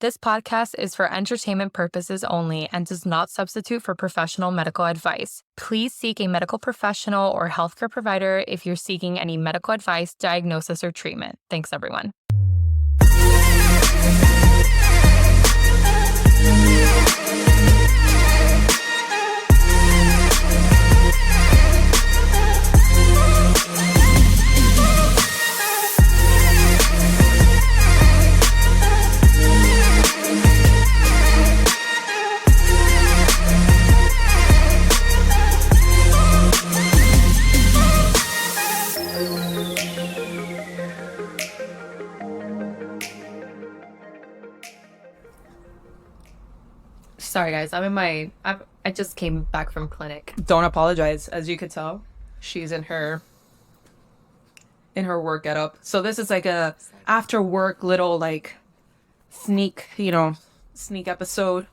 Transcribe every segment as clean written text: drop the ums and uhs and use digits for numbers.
This podcast is for entertainment purposes only and does not substitute for professional medical advice. Please seek a medical professional or healthcare provider if you're seeking any medical advice, diagnosis, or treatment. Thanks, everyone. Sorry, guys. I just came back from clinic. Don't apologize. As you could tell, she's in her work getup. So this is like a after work little like sneak episode.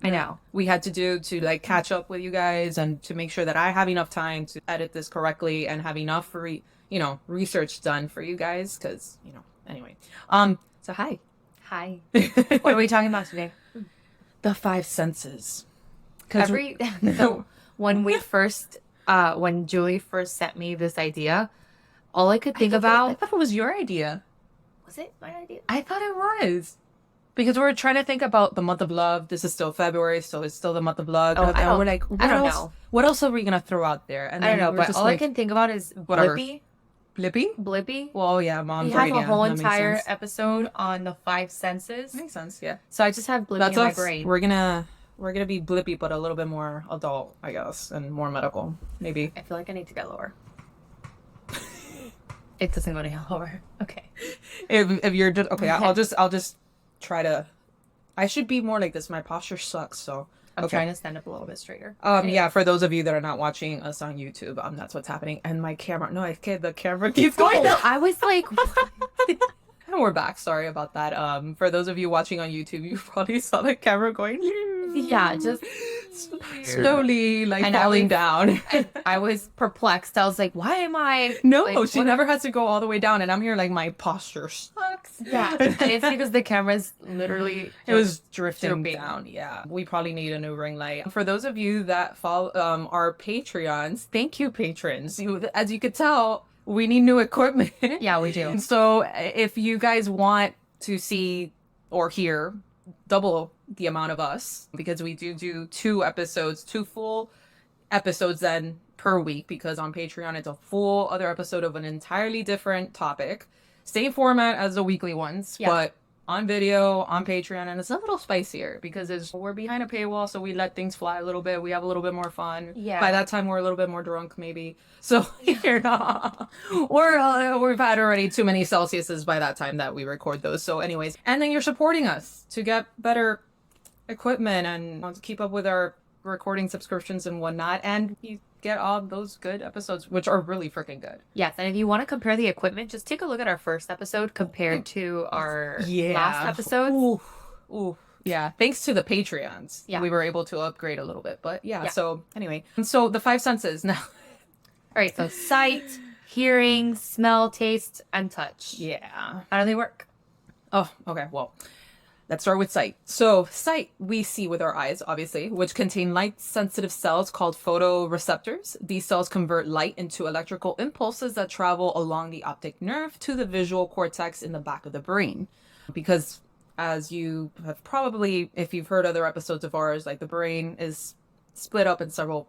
I know. We had to do to like catch up with you guys and to make sure that I have enough time to edit this correctly and have enough research done for you guys because anyway. So hi. Hi. What are we talking about today? The five senses. When Julie first sent me this idea, all I could think about... I thought it was your idea. Was it my idea? I thought it was. Because we're trying to think about the month of love. This is still February, so it's still the month of love. Oh, and we're like, I don't know. What else are we going to throw out there? And I don't know, but just all I can think about is whatever. Blippy. Blippy? Well, yeah, Mom's We right. have a Yeah, whole that makes entire sense. episode on the five senses. Makes sense, yeah. So I just have Blippy That's in my us. brain. We're gonna be Blippy, but a little bit more adult, I guess, and more medical, maybe. I feel like I need to get lower. It doesn't go to lower. Okay. If you're just okay, I'll just try to. I should be more like this. My posture sucks, so I'm trying to stand up a little bit straighter. Yeah, for those of you that are not watching us on YouTube, that's what's happening. And my camera, the camera keeps going. I was like, And we're back. Sorry about that. For those of you watching on YouTube, you probably saw the camera going. yeah, just slowly like And falling down. I was perplexed. I was like, why am I? No, like, she what- never has to go all the way down, and I'm here like my posture sucks. Yeah, and it's because the camera's literally. It was drifting drooping. down. Yeah, we probably need a new ring light. For those of you that follow our Patreons, thank you, patrons. As you could tell, we need new equipment. Yeah, we do. So if you guys want to see or hear double the amount of us, because we do two full episodes then per week, because on Patreon it's a full other episode of an entirely different topic, same format as the weekly ones, but on video on Patreon, and it's a little spicier because we're behind a paywall, so we let things fly a little bit. We have a little bit more fun. Yeah. By that time, we're a little bit more drunk, maybe. So you're not. We've had already too many Celsiuses by that time that we record those. So, anyways, and then you're supporting us to get better equipment and to keep up with our recording subscriptions and whatnot, and you get all those good episodes, which are really freaking good. Yes, and if you want to compare the equipment, just take a look at our first episode compared to our last episode. Ooh. Yeah, thanks to the Patreons, we were able to upgrade a little bit. But yeah. So anyway, so the five senses now. All right, so sight, hearing, smell, taste, and touch. Yeah. How do they work? Oh, okay. Well, let's start with sight. So sight we see with our eyes, obviously, which contain light-sensitive cells called photoreceptors. These cells convert light into electrical impulses that travel along the optic nerve to the visual cortex in the back of the brain. Because as you have probably, if you've heard other episodes of ours, like the brain is split up in several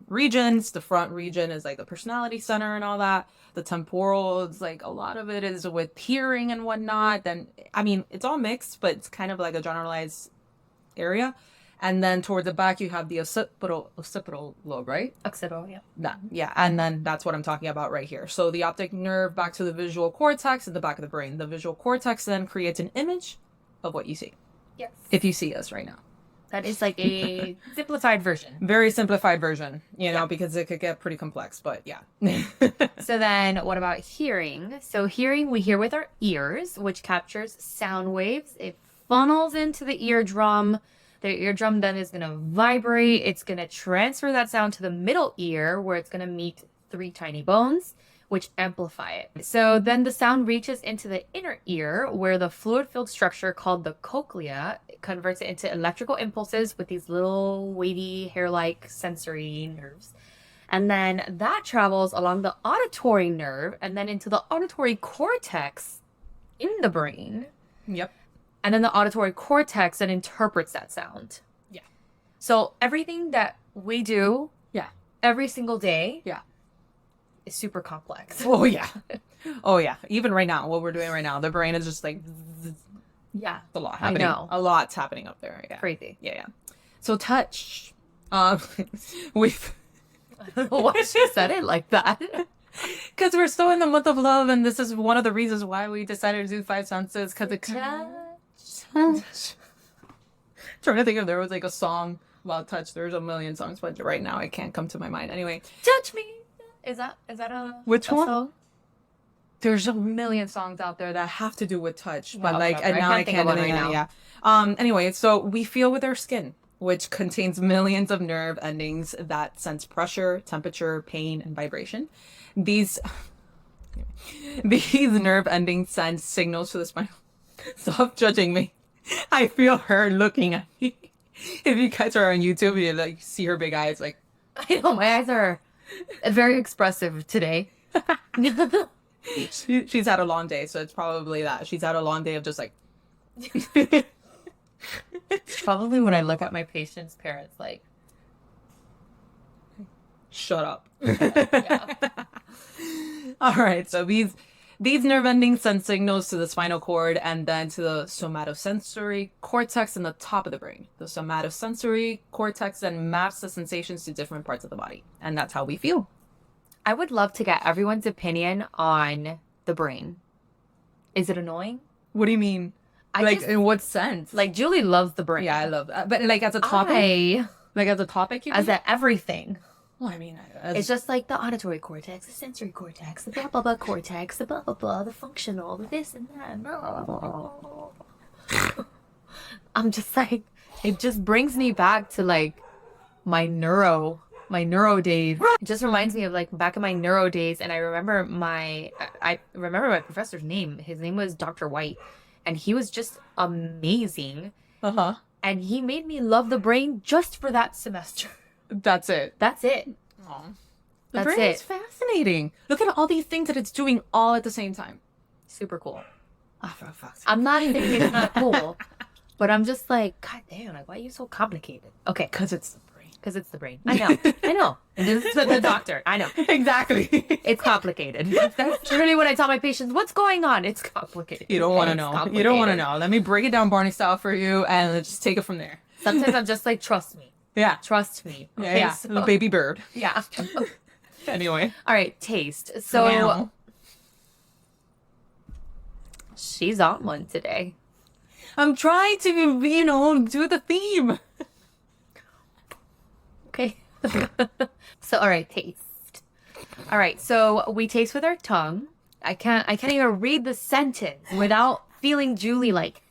regions. The front region is like the personality center and all that. The temporal is like a lot of it is with hearing and whatnot. Then I mean it's all mixed, but it's kind of like a generalized area. And then toward the back you have the occipital lobe, right? Occipital, yeah. Yeah, and then that's what I'm talking about right here. So the optic nerve back to the visual cortex in the back of the brain. The visual cortex then creates an image of what you see. Yes. If you see us right now. That is like a simplified version. Very simplified version, because it could get pretty complex, but yeah. So then what about hearing? So hearing, we hear with our ears, which captures sound waves. It funnels into the eardrum. The eardrum then is going to vibrate. It's going to transfer that sound to the middle ear, where it's going to meet three tiny bones, which amplify it. So then the sound reaches into the inner ear, where the fluid-filled structure called the cochlea converts it into electrical impulses with these little wavy hair-like sensory nerves. And then that travels along the auditory nerve and then into the auditory cortex in the brain. Yep. And then the auditory cortex that interprets that sound. Yeah. So everything that we do Yeah. every single day Yeah. is super complex. Oh, yeah. Oh, yeah. Even right now, what we're doing right now, the brain is just like, Yeah. a lot happening. I know. A lot's happening up there. Yeah. Crazy. Yeah, yeah. So touch. We've... Why she said it like that? Because we're still in the month of love, and this is one of the reasons why we decided to do five senses. Because it touch. Trying to think if there was like a song about touch. There's a million songs, but right now it can't come to my mind. Anyway, Touch me. Is that a which a one? song? There's a million songs out there that have to do with touch, but Yeah, like, whatever. and now I think of can't one think right of it, now. yeah. Anyway, so we feel with our skin, which contains millions of nerve endings that sense pressure, temperature, pain, and vibration. These nerve endings send signals to the spine. Stop judging me. I feel her looking at me. If you guys are on YouTube, you like see her big eyes, like I know my eyes are very expressive today. she's had a long day, so it's probably that. She's had a long day of just like Probably when I look at my patient's parents, like, shut up. yeah. All right, so these nerve endings send signals to the spinal cord and then to the somatosensory cortex in the top of the brain. The somatosensory cortex then maps the sensations to different parts of the body, and that's how we feel. I would love to get everyone's opinion on the brain. Is it annoying? What do you mean? I Like, just- in what sense? Like, Julie loves the brain. Yeah, I love that. But like as a topic, like as a topic, you as mean? a everything. Well, I mean, It's just like the auditory cortex, the sensory cortex, the blah blah blah cortex, the blah blah blah, the functional, the this and that. No. I'm just like, it just brings me back to like my neuro days. It just reminds me of like back in my neuro days, and I remember I remember my professor's name. His name was Dr. White, and he was just amazing. uh-huh. And he made me love the brain just for that semester. That's it. That's it. Aw. The That's brain it. is fascinating. Look at all these things that it's doing all at the same time. Super cool. Oh, for fuck's sake. I'm not saying it's not cool, but I'm just like, God damn, like, why are you so complicated? Okay, Because it's the brain. because it's the brain. I know. And this is the doctor. I know. Exactly. It's complicated. That's really when I tell my patients, what's going on? It's complicated. You don't want to It's know. You don't want to complicated. know. Let me break it down Barney style for you and let's just take it from there. Sometimes I'm just like, trust me. Yeah. Trust me. Yeah, Okay, yeah. so- The baby bird. yeah. Anyway. All right, taste. So Meow. she's on one today. I'm trying to, do the theme. Okay. So, all right, taste. All right, so we taste with our tongue. I can't even read the sentence without feeling Julie like.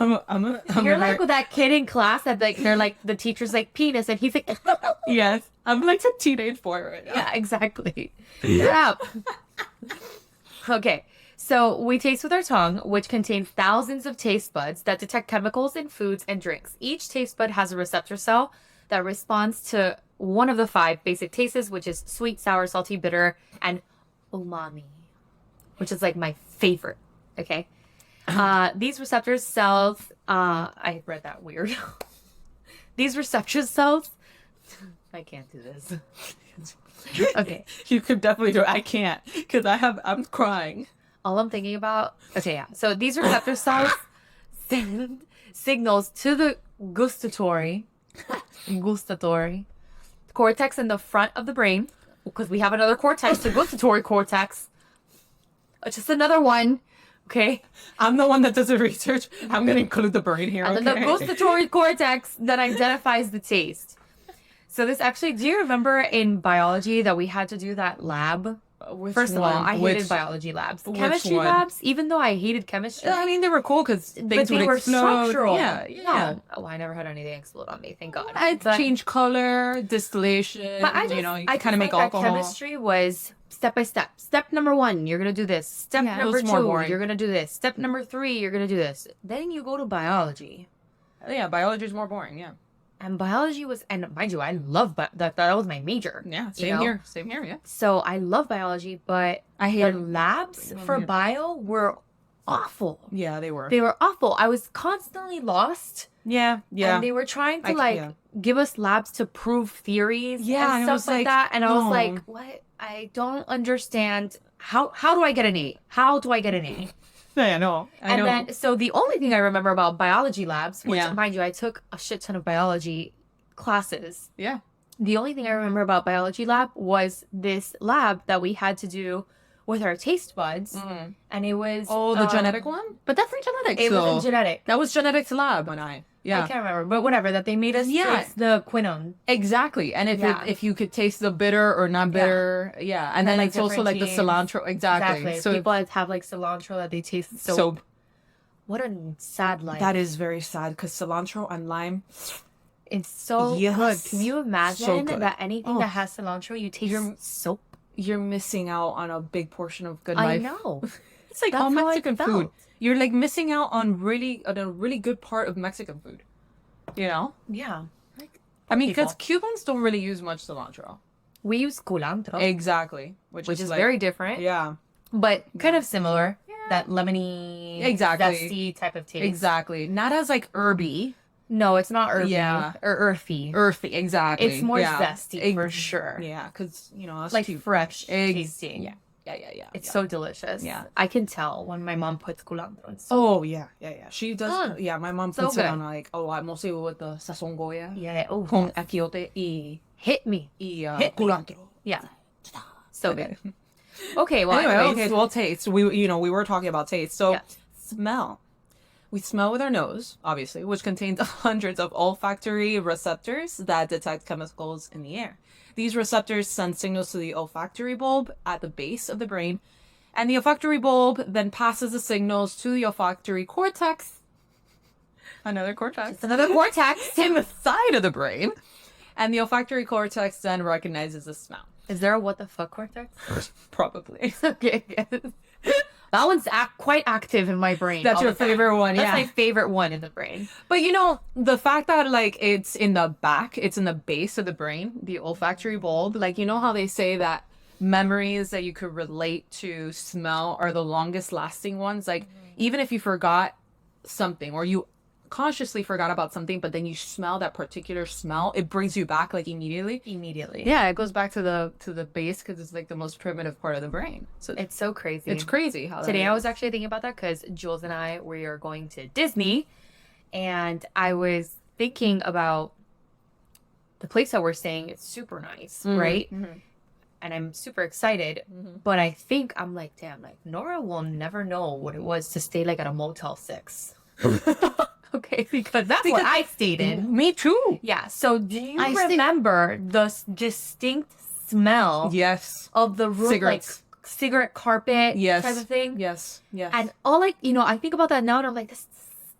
You're like with that kid in class that like they're like the teacher's like penis and he's like Yes. I'm like a teenage boy right now. yeah, exactly. Yeah. Okay. So we taste with our tongue, which contains thousands of taste buds that detect chemicals in foods and drinks. Each taste bud has a receptor cell that responds to one of the 5 basic tastes, which is sweet, sour, salty, bitter, and umami, which is like my favorite. Okay. These receptor cells, I read that weird. These receptor cells, I can't do this. Okay. You could definitely do it. I can't because I'm crying. All I'm thinking about, okay, yeah. So these receptor cells send signals to the gustatory cortex in the front of the brain, because we have another cortex, the gustatory cortex. Just another one, okay? I'm the one that does the research. I'm going to include the brain here, And okay? then the gustatory cortex that identifies the taste. So this actually, do you remember in biology that we had to do that lab First of all, I hated Which- biology labs. which Chemistry one? labs, even though I hated chemistry, I mean, they were cool because but things they would were explode. structural. Yeah, yeah. No. Oh, I never had anything explode on me, thank God. I'd But- change color, distillation. But I just, you know, you I kind of make like alcohol. that chemistry was step by step. Step number 1, you're gonna do this. Step Yeah, it number was more 2, boring. you're gonna do this. Step number 3, you're gonna do this. Then you go to biology, Yeah, biology is more boring. Yeah, and biology was, and mind you, I love that was my major. yeah. you Same know? here. Same here. Yeah. So I love biology, but I the hate. labs for Yeah. bio were awful. Yeah, they were. They were awful. I was constantly lost. Yeah, yeah. And they were trying to yeah. give us labs to prove theories Yeah, and and it stuff was like like, that. And I was no. like, what? I don't understand. How do I get an A? How do I get an A? Yeah, I know. I And know. then, so the only thing I remember about biology labs, which Yeah. mind you, I took a shit ton of biology classes. Yeah. The only thing I remember about biology lab was this lab that we had to do with our taste buds. Mhm. And it was... Oh, the genetic one? But that's not genetics. It though. was genetic. That was genetics lab when I. Yeah. I can't remember, but whatever, that they made us Yeah. taste the quinone. Exactly. And if Yeah. if you could taste the bitter or not bitter, yeah. And then like, it's also like the different cilantro. Exactly. So people have like cilantro that they taste so. so What a sad life. that is very sad because cilantro and lime. It's so Yes. good. Can you imagine So good. that anything Oh. that has cilantro, you taste You're- soap? You're missing out on a big portion of good I life. know. It's like That's all how I Mexican food. felt. You're like missing out on a really good part of Mexican food. You know? Yeah. I mean, people. because Cubans don't really use much cilantro. We use culantro, Exactly. which is is like, very different, yeah. but kind of similar. That lemony, Exactly. zesty type of taste. Exactly. Not as like herby. No, it's not earthy Yeah. or earthy. Earthy. Exactly. It's more yeah. zesty for sure. Yeah, because you know us Like too. fresh tasting. Yeah. Yeah. It's so delicious. Yeah. I can tell when my mom puts culantro. It's so Oh yeah. She does. Mm. Yeah, my mom So puts it good. on like mostly with the sazongoya yeah. Oh, con achiote hit me. y me. culantro. Yeah. So good. Okay. Well, Anyway, anyways, okay. Well, taste. We were talking about taste. So Yeah. smell. We smell with our nose, obviously, which contains hundreds of olfactory receptors that detect chemicals in the air. These receptors send signals to the olfactory bulb at the base of the brain, and the olfactory bulb then passes the signals to the olfactory cortex. Another cortex. it's another cortex. In the side of the brain. And the olfactory cortex then recognizes the smell. Is there a what the fuck cortex? Probably. Okay. That one's quite active in my brain. That's all your the time. favorite one, That's yeah. my favorite one in the brain. But you know, the fact that like it's in the back, it's in the base of the brain, the olfactory bulb, like you know how they say that memories that you could relate to smell are the longest lasting ones? Like even if you forgot something or you consciously forgot about something, but then you smell that particular smell, it brings you back like immediately. Immediately. Yeah, it goes back to the base because it's like the most primitive part of the brain. So It's so crazy. it's crazy how Today that I is. was actually thinking about that because Jules and I, we are going to Disney, and I was thinking about the place that we're staying. It's super nice, right? And I'm super excited, but I think I'm like, damn, like Nora will never know what it was to stay like at a Motel 6. Okay, because that's what I stayed in. Me too. Yeah, so do you I stayed- remember the distinct smell Yes. of the room, Cigarettes. like cigarette carpet Yes. type of thing? Yes. Yes. And all I think about that now, and I'm like, that's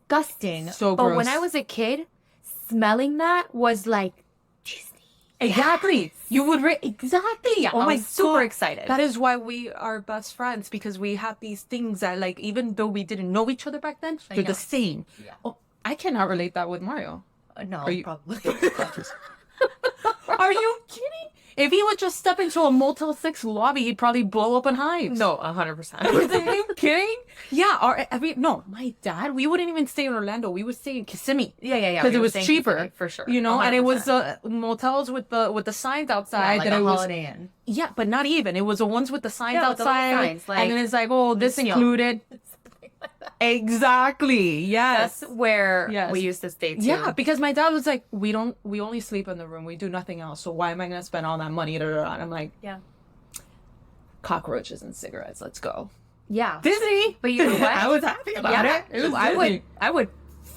disgusting. So but when gross. I was a kid, smelling that was like Disney. Exactly. You would Exactly. Oh I my was super God. excited. That is why we are best friends, because we have these things that like even though we didn't know each other back then, they're know. the same. Yeah. Oh, I cannot relate that with Mario. No, Are you- probably. Are you kidding? If he would just step into a Motel 6 lobby, he'd probably blow up in hives. No, 100%. Are you kidding? Yeah, no, my dad, we wouldn't even stay in Orlando. We would stay in Kissimmee. Yeah. Because we it were was staying cheaper, Kissimmee, for sure. You know, and it was 100%. motels with the signs Yeah, outside like that a it was. Holiday Inn. Yeah, but not even. It was the ones with the signs Yeah, with the little outside, signs, like, and then it's like, oh, this Mission. included. Exactly. Yes. That's where Yes. we used to stay too. Yeah, because my dad was like, we only sleep in the room. We do nothing else. So why am I gonna spend all that money? And I'm like, Yeah. cockroaches and cigarettes. Let's go. Yeah. Disney. But you know what? I was happy about it. It was I would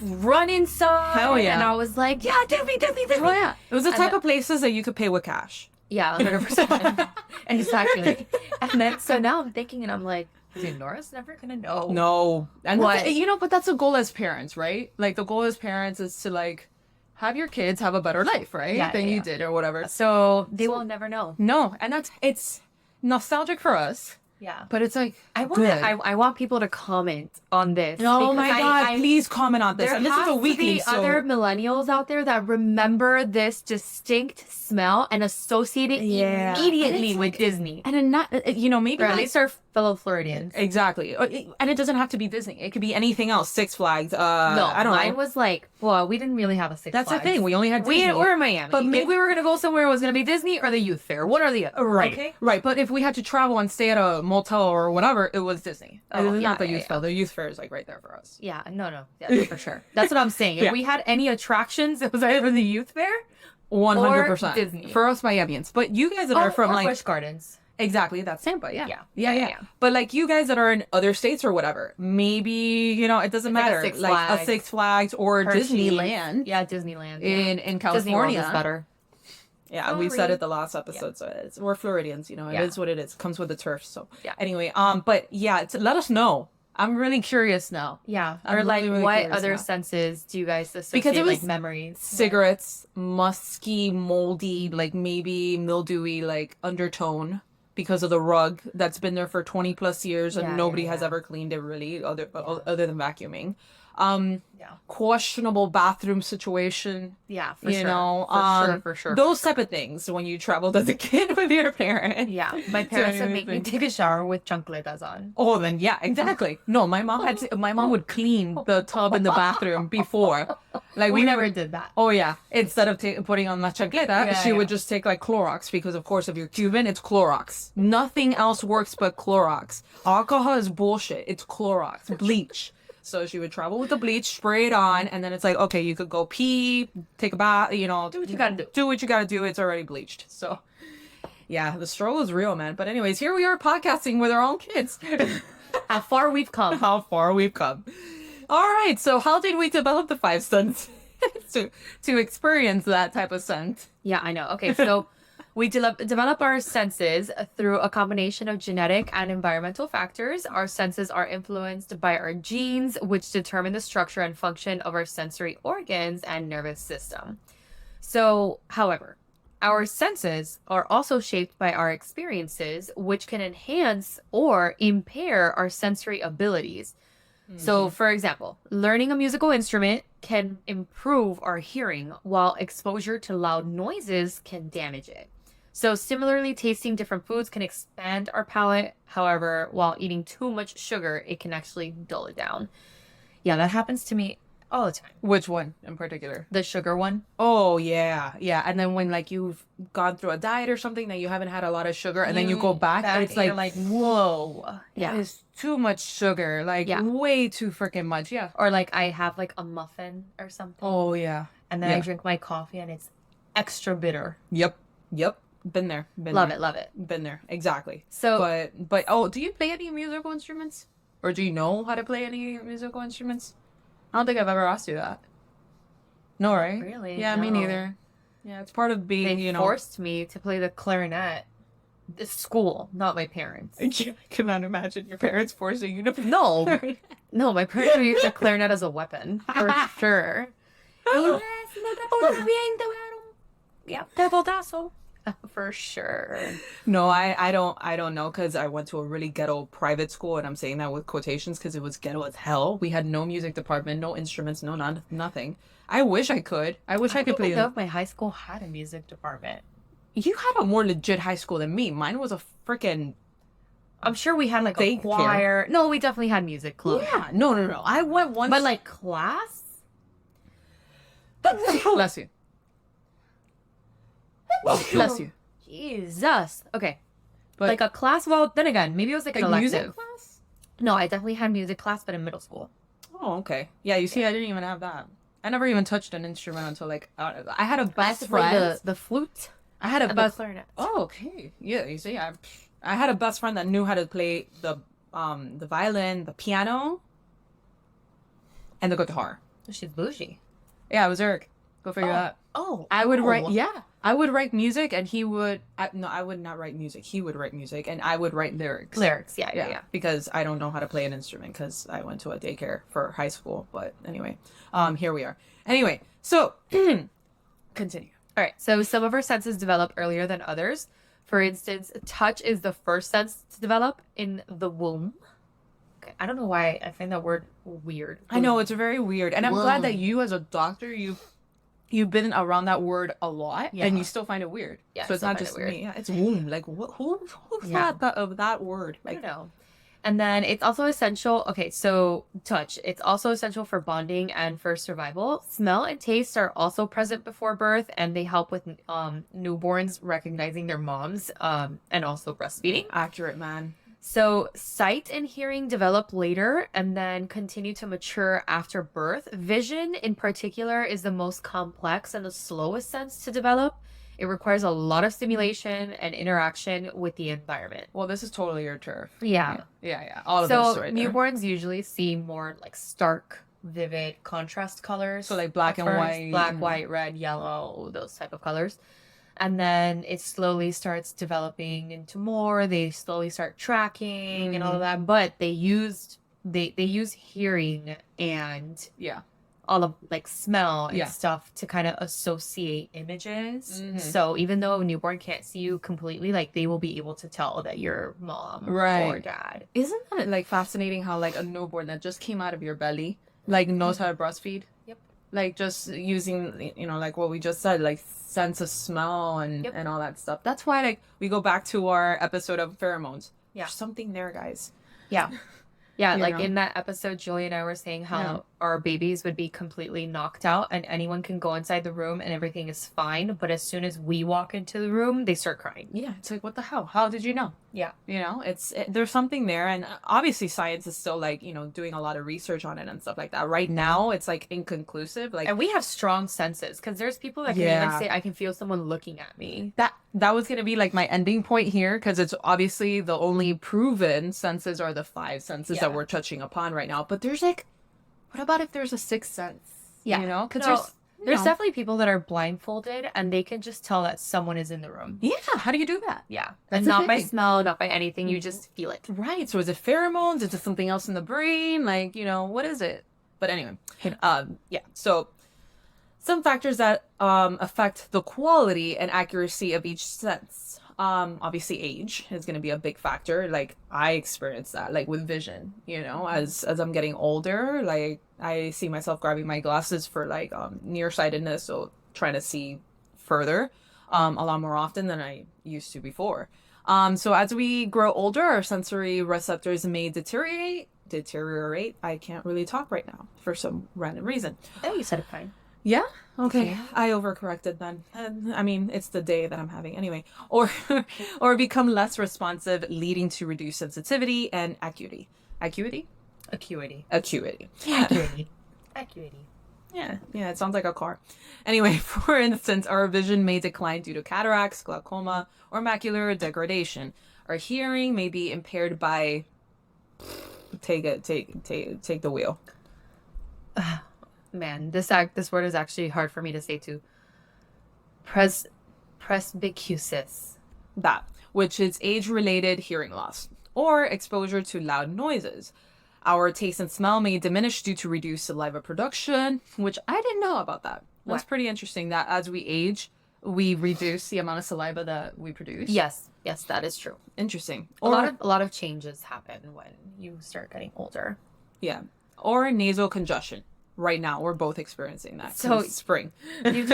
run inside. Hell yeah. And I was like, yeah, Disney. Oh yeah. It was the And type the- of places that you could pay with cash. Yeah, 100%. Exactly. And then, so now I'm thinking, and I'm like, dude, Nora's never gonna know. No. And What? but that's a goal as parents, right? Like the goal as parents is to like have your kids have a better life, right? Yeah, Than yeah, you yeah. did or whatever. So they will never know. No, and it's nostalgic for us, Yeah. but it's like I want good. I want people to comment on this. Oh because my God, please comment on this. There And this has is a to weekly, be so other millennials out there that remember this distinct smell and associate it Yeah. immediately And with it's Disney. and then not maybe Or at not- least our fellow Floridians. exactly. And it doesn't have to be Disney. It could be anything else. Six Flags. No, I don't mine know. was like, well, we didn't really have a Six That's Flags. the thing. We only had Disney. We're in Miami. But But maybe- if we were going to go somewhere, it was going to be Disney or the youth fair. One or the other. Right, Okay? right. But if we had to travel and stay at a motel or whatever, it was Disney. Oh, It was yeah, not the yeah, youth yeah. fair. The youth fair is like right there for us. Yeah, no. Yeah, for sure. That's what I'm saying. If Yeah. we had any attractions, it was either the youth fair 100%. Disney. For us Miamians. But you guys that are from or like Busch Gardens. exactly that's Tampa, yeah. Yeah. But like you guys that are in other states or whatever, maybe it doesn't Like a matter. Six Like a Flags. Six Flags or Hershey's. Disneyland Yeah, Disneyland. in Disney World California. is better. Yeah, we said it the last episode, so we're Floridians, it Yeah. is what it is. Comes with the turf. So Yeah. anyway, but yeah, let us know. I'm really curious now. Yeah. I'm Or like, really, really what curious other now. senses do you guys associate Because it was like memories? Cigarettes, musky, moldy, like maybe mildewy, like undertone because of the rug that's been there for 20 plus years and Yeah, nobody yeah, has yeah. ever cleaned it really other than vacuuming. Yeah. Questionable bathroom situation. Yeah, for You sure. know, For sure. Those type of things when you traveled as a kid with your parent. Yeah. My parents would make me anything. take a shower with chancletas on. Oh, then yeah, exactly. No, my mom would clean the tub in the bathroom before. Like We never did that. Oh yeah, instead of putting on la chancleta, Yeah, she would just take like Clorox because of course if you're Cuban, it's Clorox. Nothing else works but Clorox. Alcohol is bullshit. It's Clorox, bleach. So she would travel with the bleach, spray it on, and then it's like, okay, you could go pee, take a bath, Do what you gotta do. Do what you gotta do. It's already bleached. So yeah, the struggle is real, man. But anyways, here we are podcasting with our own kids. How far we've come. How far we've come. All right, so how did we develop the five senses to experience that type of scent? Yeah, I know. Okay, so we develop our senses through a combination of genetic and environmental factors. Our senses are influenced by our genes, which determine the structure and function of our sensory organs and nervous system. So, however, our senses are also shaped by our experiences, which can enhance or impair our sensory abilities. So, for example, learning a musical instrument can improve our hearing, while exposure to loud noises can damage it. So, similarly, tasting different foods can expand our palate. However, while eating too much sugar, it can actually dull it down. Yeah, that happens to me all the time. Which one in particular? The sugar one. Oh yeah, yeah. And then when like you've gone through a diet or something that you haven't had a lot of sugar, and then you go back, and it's you're like, whoa. yeah, Yeah. it's too much sugar, like Yeah. way too freaking much. Yeah. Or like I have like a muffin or something. Oh yeah. And then I yeah. drink my coffee and it's extra bitter. Yep. Been there. Love it. Been there. Exactly. So But oh, do you play any musical instruments, or do you know how to play any musical instruments? I don't think I've ever asked you that. No, right? Really? Yeah, me No. neither. Yeah, it's part of being, they forced me to play the clarinet. The school, not my parents. I cannot imagine your parents forcing you to. No, no, my parents were using the clarinet as a weapon for sure. Yeah, pelotazo. For sure. No, I don't know because I went to a really ghetto private school, and I'm saying that with quotations because it was ghetto as hell. We had no music department, no instruments, nothing. I wish I could. I wish I could play. I don't know if my high school had a music department. You had a more legit high school than me. Mine was a freaking. I'm sure we had like a Daycare. choir. No, we definitely had music club. Yeah, no. I went once. But like class? bless you. Bless you. Jesus. Okay. But like a class, well, then again, maybe it was like an elective. music class? No, I definitely had music class, but in middle school. Oh, okay. Yeah, you see, I didn't even have that. I never even touched an instrument until like I had a best friend. The flute I had a and best. the clarinet. Oh, okay. Yeah, you see, I had a best friend that knew how to play the violin, the piano, and the guitar. She's bougie. Yeah, it was Eric. Go figure that. Oh. I would write. Yeah, I would write music and he would. No, I would not write music. He would write music and I would write lyrics. Lyrics, yeah. Because I don't know how to play an instrument because I went to a daycare for high school. But anyway, here we are. Anyway, so continue. All right. So some of our senses develop earlier than others. For instance, touch is the first sense to develop in the womb. Okay. I don't know why I find that word weird. I know it's very weird, and I'm glad that Womb. you, as a doctor, you've been around that word a lot, Yeah. and you still find it weird. Yeah, so I it's still not find just it weird. me. Yeah, it's womb. Like who Yeah. thought of that word? I Like don't know. And then it's also essential. Okay, so touch. It's also essential for bonding and for survival. Smell and taste are also present before birth, and they help with newborns recognizing their moms and also breastfeeding. accurate, man. So sight and hearing develop later and then continue to mature after birth. Vision in particular is the most complex and the slowest sense to develop. It requires a lot of stimulation and interaction with the environment. Well, this is totally your turf. Yeah. Yeah. All of So this right there. newborns usually see more like stark, vivid contrast colors. So like black at and first. white. Black, and- white, red, yellow, those type of colors. And then it slowly starts developing into more. They slowly start tracking and all of that. But they use hearing and Yeah. all of like smell and Yeah. stuff to kind of associate images. Mhm. So even though a newborn can't see you completely, like they will be able to tell that you're mom or Right. dad. Isn't that like fascinating how like a newborn that just came out of your belly like knows how to breastfeed? Yep. Like just using like what we just said, like sense of smell and Yep. and all that stuff. That's why like we go back to our episode of pheromones. Yeah. There's something there, guys. Yeah. Yeah, You like know? in that episode, Julie and I were saying how our babies would be completely knocked out and anyone can go inside the room and everything is fine. But as soon as we walk into the room, they start crying. Yeah, it's like what the hell? How did you know? Yeah. There's something there, and obviously science is still like doing a lot of research on it and stuff like that. Right now, it's like inconclusive. Like And we have strong senses because there's people that can Yeah. even say, I can feel someone looking at me. that was gonna be like my ending point here because it's obviously the only proven senses are the five senses that Yeah. we're touching upon right now. But there's like, what about if there's a sixth sense? Yeah. because No, there's There's definitely people that are blindfolded and they can just tell that someone is in the room. yeah. How do you do that? Yeah. That's And the not by thing. smell, not by anything. You just feel it. Right. So is it pheromones? Is it something else in the brain? Like, what is it? But anyway, yeah. So some factors that affect the quality and accuracy of each sense. Obviously age is going to be a big factor. Like I experience that, like with vision, as I'm getting older, like I see myself grabbing my glasses for like nearsightedness, so trying to see further a lot more often than I used to before. So as we grow older, our sensory receptors may deteriorate. I can't really talk right now for some random reason. Oh, you said it fine. Yeah. Okay. Yeah. I overcorrected then. And, I mean, it's the day that I'm having anyway. Or become less responsive, leading to reduced sensitivity and acuity. Acuity? Acuity. Acuity. Acuity. Acuity. Yeah. It sounds like a car. Anyway, for instance, our vision may decline due to cataracts, glaucoma, or macular degradation. Our hearing may be impaired by. Take the wheel. Man, this word is actually hard for me to say too. Presbycusis. That, which is age-related hearing loss or exposure to loud noises. Our taste and smell may diminish due to reduced saliva production, which I didn't know about that. That's What? pretty interesting that as we age, we reduce the amount of saliva that we produce. Yes, that is true. Interesting. A lot of changes happen when you start getting older. Yeah. Or nasal congestion. Right now, we're both experiencing that. So- So spring. You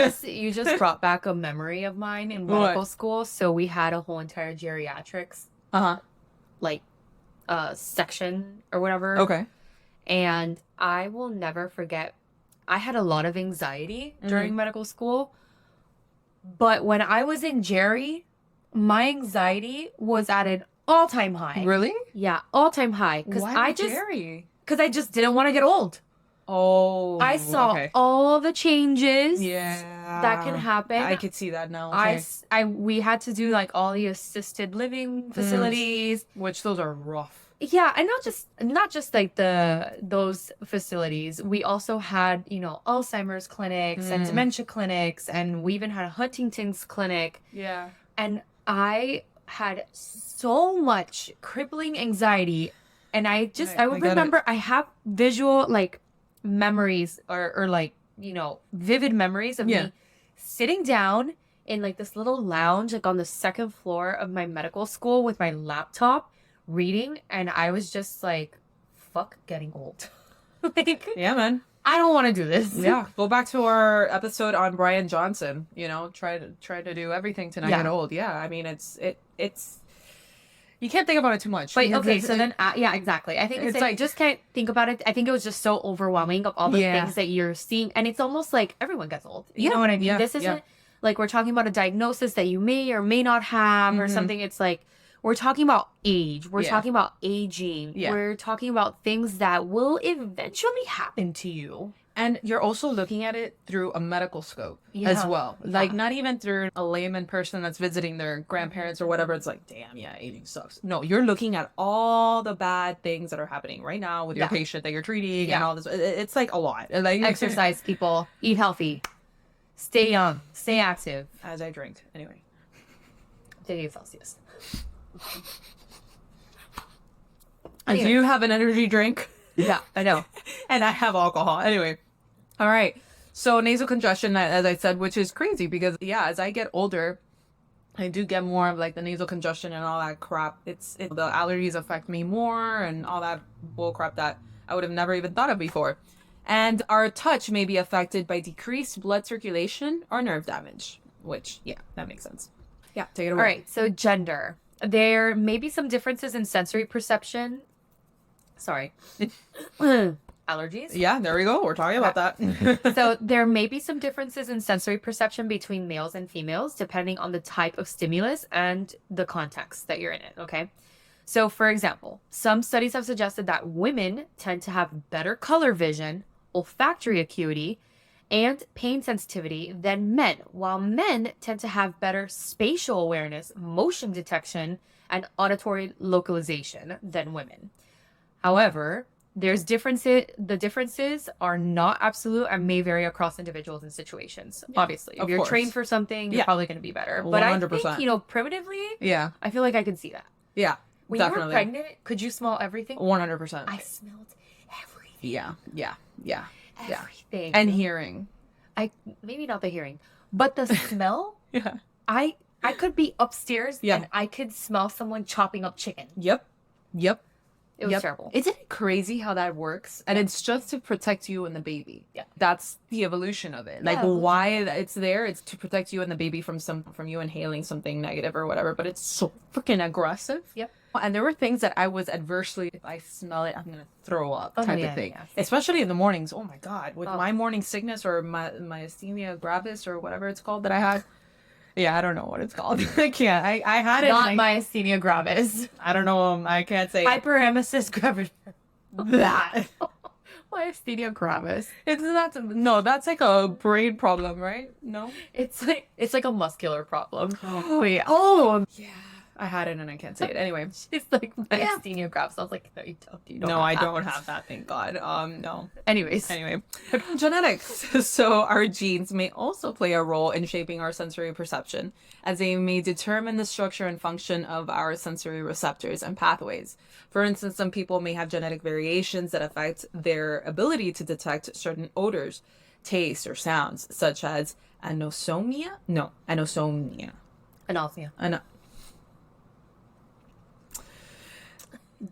just brought back a memory of mine in What? medical school. So we had a whole entire geriatrics Uh-huh. like section or whatever. Okay. And I will never forget, I had a lot of anxiety during medical school. But when I was in Jerry, my anxiety was at an all-time high. Really? Yeah, all-time high. Because I just didn't want to get old. Oh. I saw okay. all the changes Yeah. that can happen. I could see that now. Okay. we had to do like all the assisted living facilities. Which those are rough. Yeah, and not just like those facilities. We also had, Alzheimer's clinics and dementia clinics, and we even had a Huntington's clinic. Yeah. And I had so much crippling anxiety, and I Right, I I would get it. remember I have visual like memories or like, vivid memories of Yeah. me sitting down in like this little lounge like on the second floor of my medical school with my laptop reading, and I was just like, fuck getting old. Like, Yeah, man. I don't want to do this. Yeah. Go back to our episode on Brian Johnson. Try to do everything to not Yeah. get old. Yeah. I mean, it's you can't think about it too much. But because okay, so then, yeah, exactly. I think it's it's like, like- you just can't think about it. I think it was just so overwhelming of all the Yeah. things that you're seeing. And it's almost like everyone gets old. You Yeah, know what I mean? yeah, This isn't yeah. like we're talking about a diagnosis that you may or may not have or Mhm. something. It's like we're talking about age. We're Yeah. talking about aging. Yeah. We're talking about things that will eventually happen to you. And you're also looking at it through a medical scope Yeah. as well. Like, Yeah. not even through a layman person that's visiting their grandparents or whatever. It's like, damn, yeah, aging sucks. No, you're looking at all the bad things that are happening right now with your Yeah. patient that you're treating and Yeah. all this. It's like a lot. Like, Exercise, people. Eat healthy. Stay young. Stay active. As I drink. Anyway. Degree Celsius. As Anyway. you have an energy drink. Yeah, I know. And I have alcohol. Anyway. All right. So nasal congestion, as I said, which is crazy because, yeah, as I get older, I do get more of like the nasal congestion and all that crap. The allergies affect me more and all that bull crap that I would have never even thought of before. And our touch may be affected by decreased blood circulation or nerve damage, which, yeah, that makes sense. Yeah, take it away. All right, so gender. There may be some differences in sensory perception. Sorry. Allergies. Yeah, there we go. We're talking about that. So there may be some differences in sensory perception between males and females depending on the type of stimulus and the context that you're in it, okay? So for example, some studies have suggested that women tend to have better color vision, olfactory acuity, and pain sensitivity than men, while men tend to have better spatial awareness, motion detection, and auditory localization than women. However, there's differences. The differences are not absolute and may vary across individuals and situations. Yeah, Obviously, if of you're course. trained for something, you're Yeah. probably going to be better. But I 100%. think, primitively, Yeah, I feel like I can see that. yeah, When you were definitely. pregnant, could you smell everything? 100%. I smelled everything. Yeah, yeah, yeah. Yeah. Everything. And hearing. Maybe not the hearing, but the smell. Yeah. I could be upstairs Yeah. and I could smell someone chopping up chicken. Yep. Yep. It was Yep. terrible. Isn't it crazy how that works? And it's just to protect you and the baby. Yeah. That's the evolution of it. Like Yeah. why it's there, it's to protect you and the baby from you inhaling something negative or whatever, but it's so freaking aggressive. Yep. And there were things that I was adversely, if I smell it, I'm gonna throw up Oh, type yeah, of thing. yeah. Especially in the mornings. Oh my god. With Oh. my morning sickness or my myasthenia gravis or whatever it's called that I had. Yeah, I don't know what it's called. I can't. I had it. Not and I, myasthenia gravis. I don't know. I can't say it. Hyperemesis gravis. that. Myasthenia gravis. It's not. No, that's like a brain problem, right? No. It's like a muscular problem. Oh yeah. Oh yeah. I had it and I can't say it. Anyway. It's like myasthenia gravis. I was like, no, you don't. You don't No, have I that. don't have that. Thank God. No. Anyways, Anyway, genetics. So our genes may also play a role in shaping our sensory perception, as they may determine the structure and function of our sensory receptors and pathways. For instance, some people may have genetic variations that affect their ability to detect certain odors, tastes, or sounds, such as anosmia. anosmia.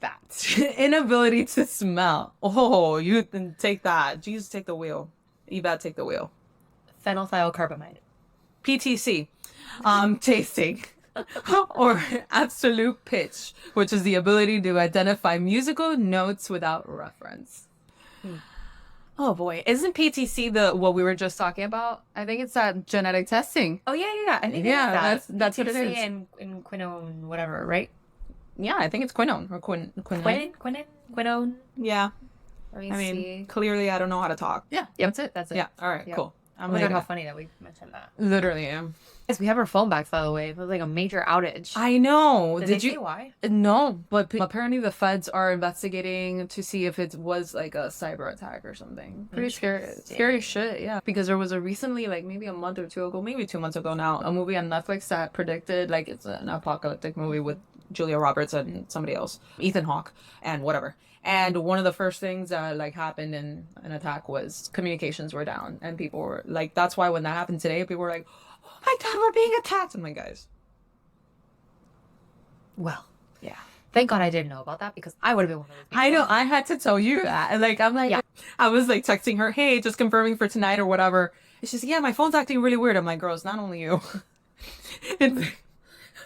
That inability to smell. Oh, you can take that. Jesus, take the wheel. Yvette, take the wheel. Phenylthiocarpamide. PTC, tasting, or absolute pitch, which is the ability to identify musical notes without reference. Oh boy, isn't PTC what we were just talking about? I think it's that genetic testing. Oh yeah. I think Yeah, it is that. that's what it PTC is. And quinone, whatever, right? Yeah, I think it's quinone or Quinone. Yeah, Let me I see. mean, clearly I don't know how to talk. Yeah, Yep, that's it. yeah. All right, Yep. cool. I'm Oh my like, god, how funny that we mentioned that. literally, yeah. Yes, we have our phone back, by the way. It was like a major outage. I know. Did Did they you? say why? No, but apparently the feds are investigating to see if it was like a cyber attack or something. Pretty scary shit, yeah. Because there was a recently, like maybe a month or two ago, maybe 2 months ago now, a movie on Netflix that predicted like it's an apocalyptic movie with Julia Roberts and somebody else, Ethan Hawke, and whatever. And one of the first things that like happened in an attack was communications were down, and people were like, that's why when that happened today, people were like, "Oh my god, we're being attacked!" I'm like, guys, Well, yeah. thank God I didn't know about that because I would have been one of those people. I know. I had to tell you that. And like, I'm like, Yeah. I was like texting her, hey, just confirming for tonight or whatever. And she's like, yeah, my phone's acting really weird. I'm like, girl, it's not only you. It's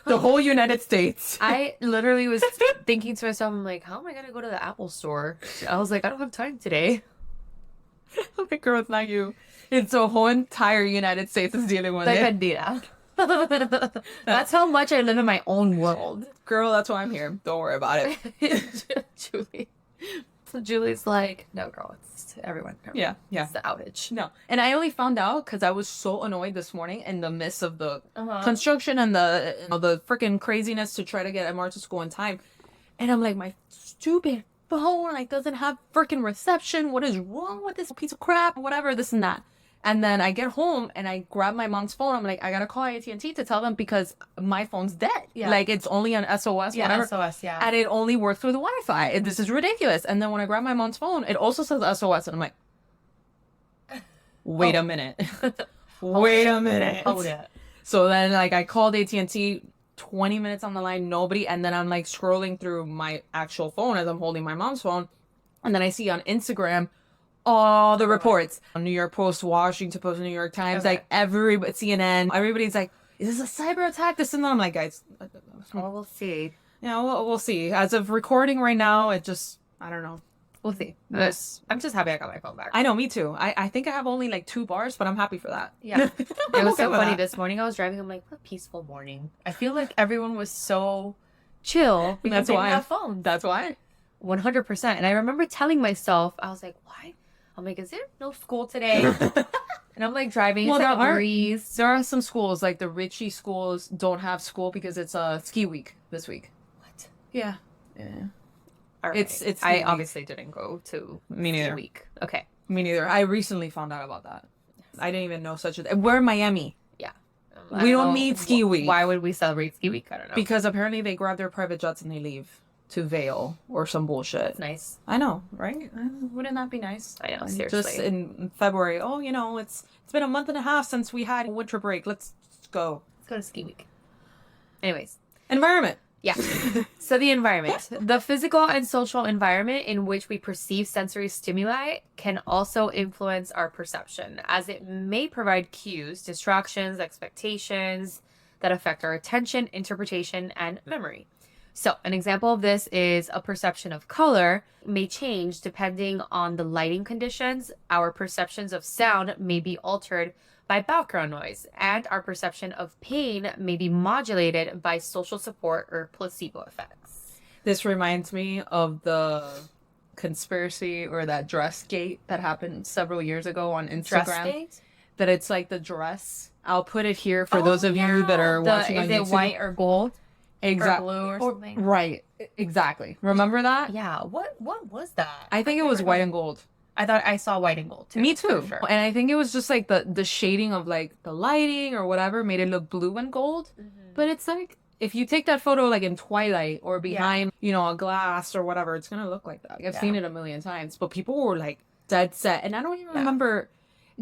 the whole United States. I literally was thinking to myself, I'm like, how am I going to go to the Apple store? I was like, I don't have time today. I'm like, girl, it's not you. It's the whole entire United States is dealing with Like, it. bandita. That's how much I live in my own world. Girl, that's why I'm here. Don't worry about it. Julie's like, no, girl, it's everyone. Yeah, yeah. It's the outage. No. And I only found out because I was so annoyed this morning in the midst of the construction and the freaking craziness to try to get Emma to school in time. And I'm like, my stupid phone like doesn't have freaking reception. What is wrong with this piece of crap? Whatever, this and that. And then I get home and I grab my mom's phone. I'm like, I gotta call AT&T to tell them because my phone's dead. Yeah. Like it's only on SOS, Yeah, whatever. SOS, yeah. And it only works through the Wi-Fi. This is ridiculous. And then when I grab my mom's phone, it also says SOS, and I'm like, wait a minute. Wait a minute. Hold it. So then like I called AT&T, 20 minutes on the line, nobody. And then I'm like scrolling through my actual phone as I'm holding my mom's phone. And then I see on Instagram all the reports. New York Post, Washington Post, New York Times, Okay. like everybody, CNN, everybody's like, is this a cyber attack? This and that. I'm like, guys, Well, we'll see. yeah, we'll see. As of recording right now, it just, I don't know. We'll see. Yes. I'm just happy I got my phone back. I know, me too. I think I have only like 2 bars, but I'm happy for that. Yeah. It I'm was okay so with funny. that. This morning I was driving. I'm like, what a peaceful morning. I feel like everyone was so chill because That's they why. didn't have phones. That's why. 100%. And I remember telling myself, I was like, why? I'm like, is there no school today? And I'm like driving. Well, It's like there a are- breeze. There are some schools, like the Richie schools, don't have school because it's a ski week this week. What? Yeah. Yeah. All right. It's ski I week. obviously didn't go to Me neither. ski week. Okay. Me neither. I recently found out about that. I didn't even know such a thing. We're in Miami Yeah. We don't need ski week. Why would we celebrate ski week? I don't know. because apparently they grab their private jets and they leave to Vail or some bullshit. It's nice. I know, right? Wouldn't that be nice? I know, And seriously. Just in February. Oh, you know, it's been a month and a half since we had winter break. Let's go. Let's go to ski week. Anyways. Environment. Yeah. So the environment, the physical and social environment in which we perceive sensory stimuli can also influence our perception, as it may provide cues, distractions, expectations that affect our attention, interpretation, and memory. So an example of this is a perception of color may change depending on the lighting conditions. Our perceptions of sound may be altered by background noise, and our perception of pain may be modulated by social support or placebo effects. This reminds me of the conspiracy or that dress gate that happened several years ago on Instagram. Dress date? That it's like the dress. I'll put it here for those of you that are watching on Is YouTube. it white or gold? Exactly. Or blue or something? Right. Exactly. Remember that? Yeah. What was that? I think it was white and gold. I thought I saw white and gold too. Me too. for sure. And I think it was just like the shading of like the lighting or whatever made it look blue and gold. But it's like if you take that photo like in twilight or behind, you know, a glass or whatever, it's gonna look like that. Like, I've seen it a million times. But people were like dead set. And I don't even remember.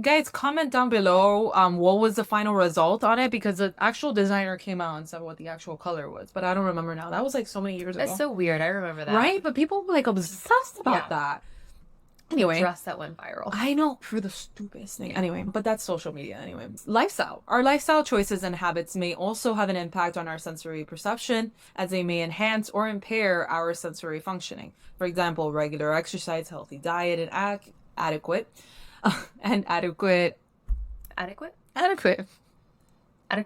Guys, comment down below what was the final result on it, because the actual designer came out and said what the actual color was. But I don't remember now. That was like so many years ago. That's so weird. I remember that. Right? But people were like obsessed about Yeah. that. Anyway. Dress that went viral. I know, for the stupidest thing. Anyway, but that's social media anyway. Lifestyle. Our lifestyle choices and habits may also have an impact on our sensory perception, as they may enhance or impair our sensory functioning. For example, regular exercise, healthy diet, and adequate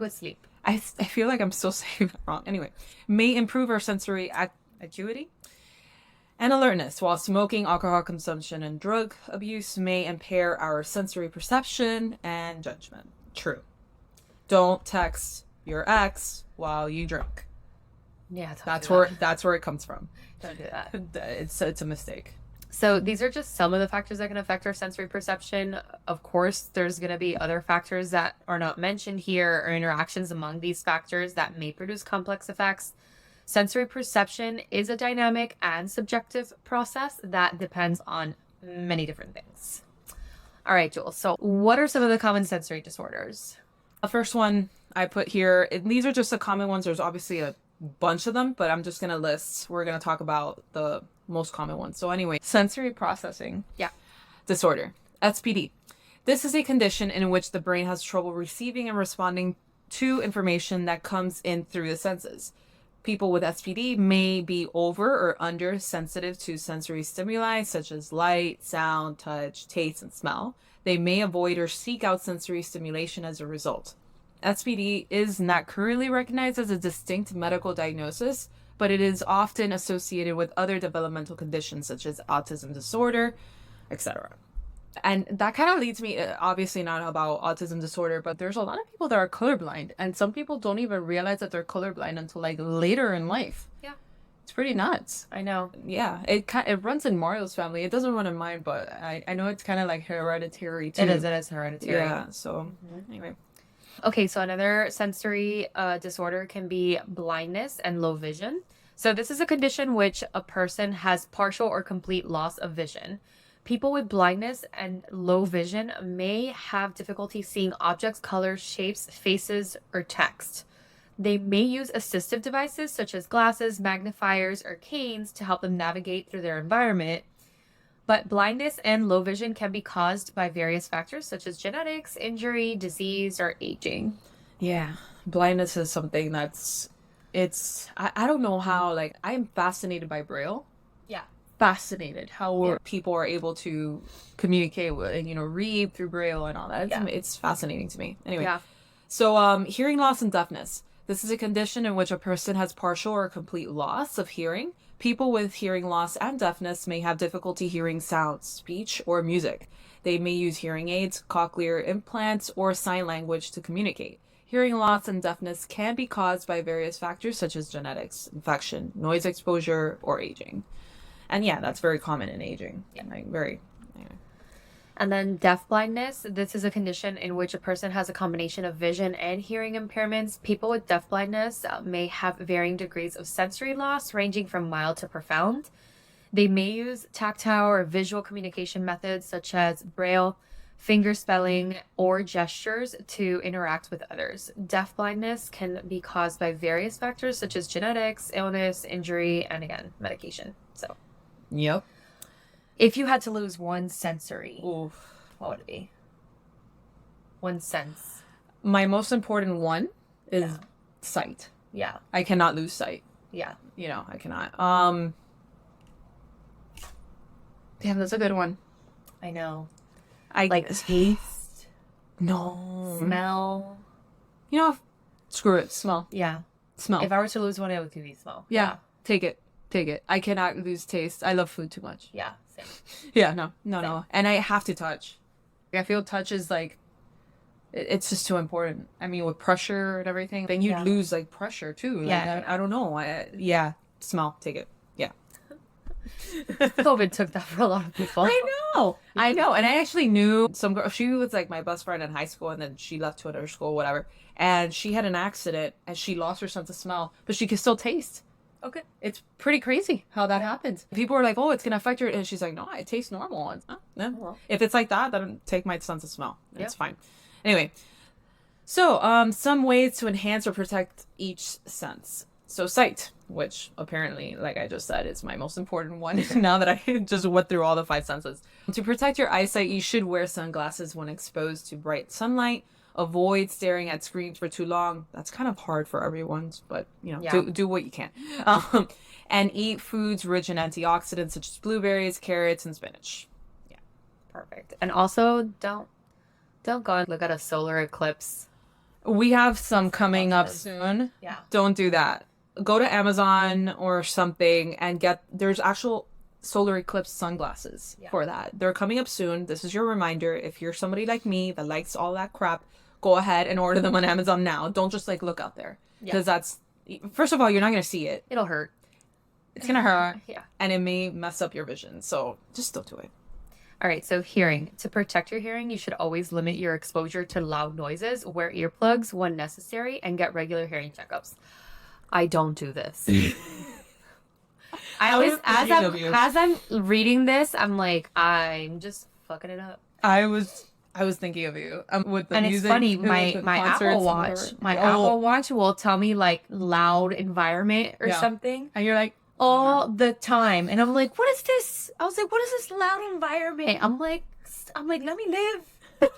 Sleep. I feel like I'm still saying that wrong. Anyway, may improve our sensory acuity And alertness, while smoking, alcohol consumption, and drug abuse may impair our sensory perception and judgment. True. Don't text your ex while you drink. Yeah, don't That's do where that. that's where it comes from. Don't do that. It's a mistake. So these are just some of the factors that can affect our sensory perception. Of course, there's going to be other factors that are not mentioned here or interactions among these factors that may produce complex effects. Sensory perception is a dynamic and subjective process that depends on many different things. All right, Jules. So what are some of the common sensory disorders? The first one I put here, and these are just the common ones. There's obviously a bunch of them, but I'm just going to list, we're going to talk about the most common ones. So anyway, sensory processing disorder, SPD. This is a condition in which the brain has trouble receiving and responding to information that comes in through the senses. People with SPD may be over or under sensitive to sensory stimuli such as light, sound, touch, taste, and smell. They may avoid or seek out sensory stimulation as a result. SPD is not currently recognized as a distinct medical diagnosis, but it is often associated with other developmental conditions such as autism disorder, etc. And that kind of leads me, obviously not about autism disorder, but there's a lot of people that are colorblind, and some people don't even realize that they're colorblind until like later in life. Yeah. It's pretty nuts. I know. Yeah, it runs in Mario's family. It doesn't run in mine, but I know it's kind of like hereditary too. It is hereditary. Yeah, so anyway. Okay, so another sensory disorder can be blindness and low vision. So this is a condition which a person has partial or complete loss of vision. People with blindness and low vision may have difficulty seeing objects, colors, shapes, faces, or text. They may use assistive devices such as glasses, magnifiers, or canes to help them navigate through their environment. But blindness and low vision can be caused by various factors such as genetics, injury, disease, or aging. Yeah, blindness is something I don't know how, like, I am fascinated by Braille. Yeah. Fascinated how people are able to communicate with, and, read through Braille and all that. It's fascinating to me. Anyway, so hearing loss and deafness. This is a condition in which a person has partial or complete loss of hearing. People with hearing loss and deafness may have difficulty hearing sounds, speech, or music. They may use hearing aids, cochlear implants, or sign language to communicate. Hearing loss and deafness can be caused by various factors such as genetics, infection, noise exposure, or aging. And yeah, that's very common in aging. Yeah. Like very. Anyway. And then deaf blindness. This is a condition in which a person has a combination of vision and hearing impairments. People with deaf blindness may have varying degrees of sensory loss, ranging from mild to profound. They may use tactile or visual communication methods such as Braille, finger spelling, or gestures to interact with others. Deaf blindness can be caused by various factors such as genetics, illness, injury, and again, medication. So, Yep. if you had to lose one sensory, Oof. what would it be? One sense. My most important one is sight. Yeah. I cannot lose sight. Yeah. I cannot. Damn, that's a good one. I know. I Like taste, no. smell. Screw it. Smell. Yeah. Smell. If I were to lose one, it would be smell. Yeah. Take it. I cannot lose taste. I love food too much. Yeah. Same. Yeah. No. And I have to touch. I feel touch is like, it's just too important. I mean, with pressure and everything, then you'd lose like pressure too. Like, Yeah. I don't know. Smell. Take it. Yeah. COVID took that for a lot of people. I know. And I actually knew some girl. She was like my best friend in high school, and then she left to another school, whatever. And she had an accident, and she lost her sense of smell, but she could still taste. Okay. It's pretty crazy how that happens. People are like, "Oh, it's gonna affect her," and she's like, "No, it tastes normal." And, no. well. If it's like that, then take my sense of smell. It's fine. Anyway, so some ways to enhance or protect each sense. So sight, which apparently, like I just said, is my most important one now that I just went through all the 5 senses. To protect your eyesight, you should wear sunglasses when exposed to bright sunlight. Avoid staring at screens for too long. That's kind of hard for everyone, but do what you can. And eat foods rich in antioxidants such as blueberries, carrots, and spinach. Yeah. Perfect. And also, don't go and look at a solar eclipse. We have some coming up soon. Yeah. Don't do that. Go to Amazon or something and there's actual solar eclipse sunglasses for that. They're coming up soon. This is your reminder. If you're somebody like me that likes all that crap, go ahead and order them on Amazon now. Don't just like look out there, because that's, first of all, you're not gonna see it. It'll hurt. It's gonna hurt. Yeah. And it may mess up your vision. So just don't do it. All right, so hearing. To protect your hearing, you should always limit your exposure to loud noises, wear earplugs when necessary, and get regular hearing checkups. I don't do this. I always, as I'm reading this, I'm like, I'm just fucking it up. I was thinking of you with the And music. it's funny, with my the my concerts Apple and Watch, whatever. my Apple Watch will tell me like loud environment or Yeah. something And you're like, all the time, and I'm like, what is this? I was like, what is this loud environment? I'm like, let me live.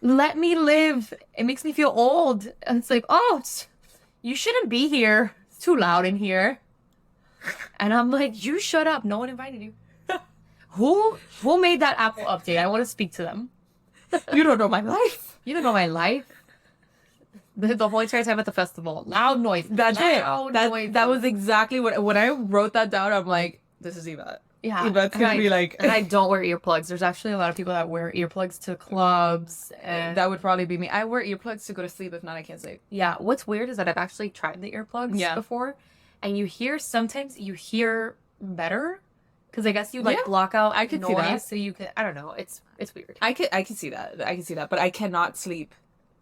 Let me live. It makes me feel old. And it's like, oh, you shouldn't be here. It's too loud in here. And I'm like, you shut up. No one invited you. Who made that Apple update? I want to speak to them. you don't know my life. You don't know my life. The whole entire time at the festival. Loud noise. That's loud it. noise. That was exactly what, when I wrote that down, I'm like, this is Yvette. Yeah. Yvette's gonna be like, And I don't wear earplugs. There's actually a lot of people that wear earplugs to clubs. And that would probably be me. I wear earplugs to go to sleep. If not, I can't sleep. yeah, what's weird is that I've actually tried the earplugs before. And sometimes you hear better. Because I guess you like block out I could noise. see that. So you can, I don't know. It's weird. I can see that. I can see that. But I cannot sleep.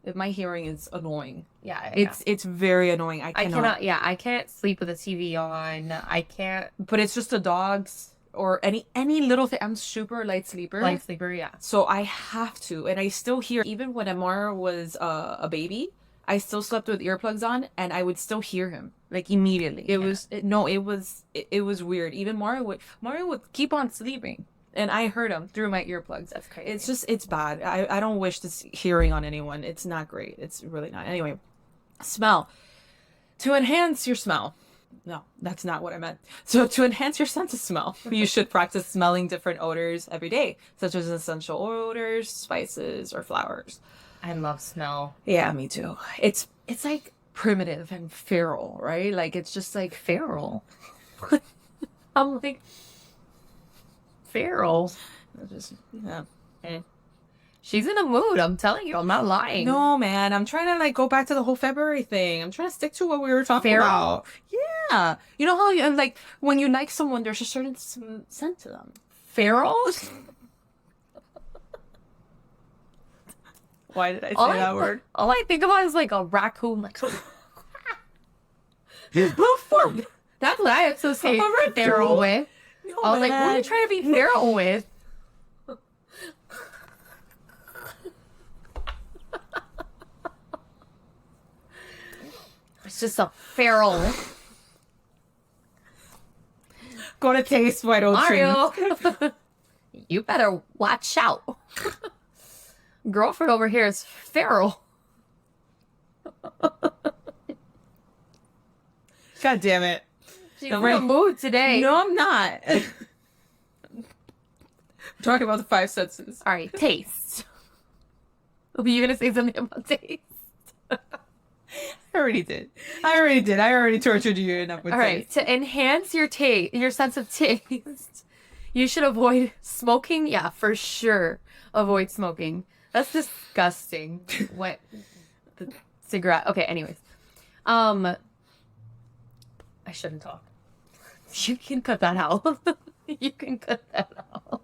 If my hearing is annoying. Yeah. It's very annoying. I cannot. I can't sleep with the TV on. I can't. But it's just the dogs or any little thing. I'm super light sleeper. Light sleeper, yeah. So I have to, and I still hear, even when Amar was a baby, I still slept with earplugs on, and I would still hear him like immediately. It was weird. Even Mario would keep on sleeping, and I heard him through my earplugs. That's crazy. It's bad. I don't wish this hearing on anyone. It's not great. It's really not. Anyway, smell. To enhance your smell. No, that's not what I meant. So to enhance your sense of smell, you should practice smelling different odors every day, such as essential odors, spices, or flowers. I love smell. Yeah, me too. It's like primitive and feral, right? Like it's just like Feral. I'm like, feral. just yeah. She's in a mood. I'm telling you. I'm not lying. No, man, I'm trying to like go back to the whole February thing. I'm trying to stick to what we were talking Feral? about. Yeah, you know how you like when you like someone, there's a certain scent to them. Feral? Why did I say that word? All I think about is like a raccoon. Like, That's that's what I associate A feral raccoon? with. I was like, what are you trying to be feral with? It's just a feral. Gonna taste white old tree. Mario. You better watch out. Girlfriend over here is feral. God damn it. She's in a mood today. No, I'm not. I'm talking about the five senses. All right, taste. Are you gonna say something about taste? I already did. I already tortured you enough with All right, taste. to enhance your your sense of taste, you should avoid smoking. Yeah, for sure, avoid smoking. That's disgusting. What the cigarette? Okay, anyways, I shouldn't talk. You can cut that out. You can cut that out.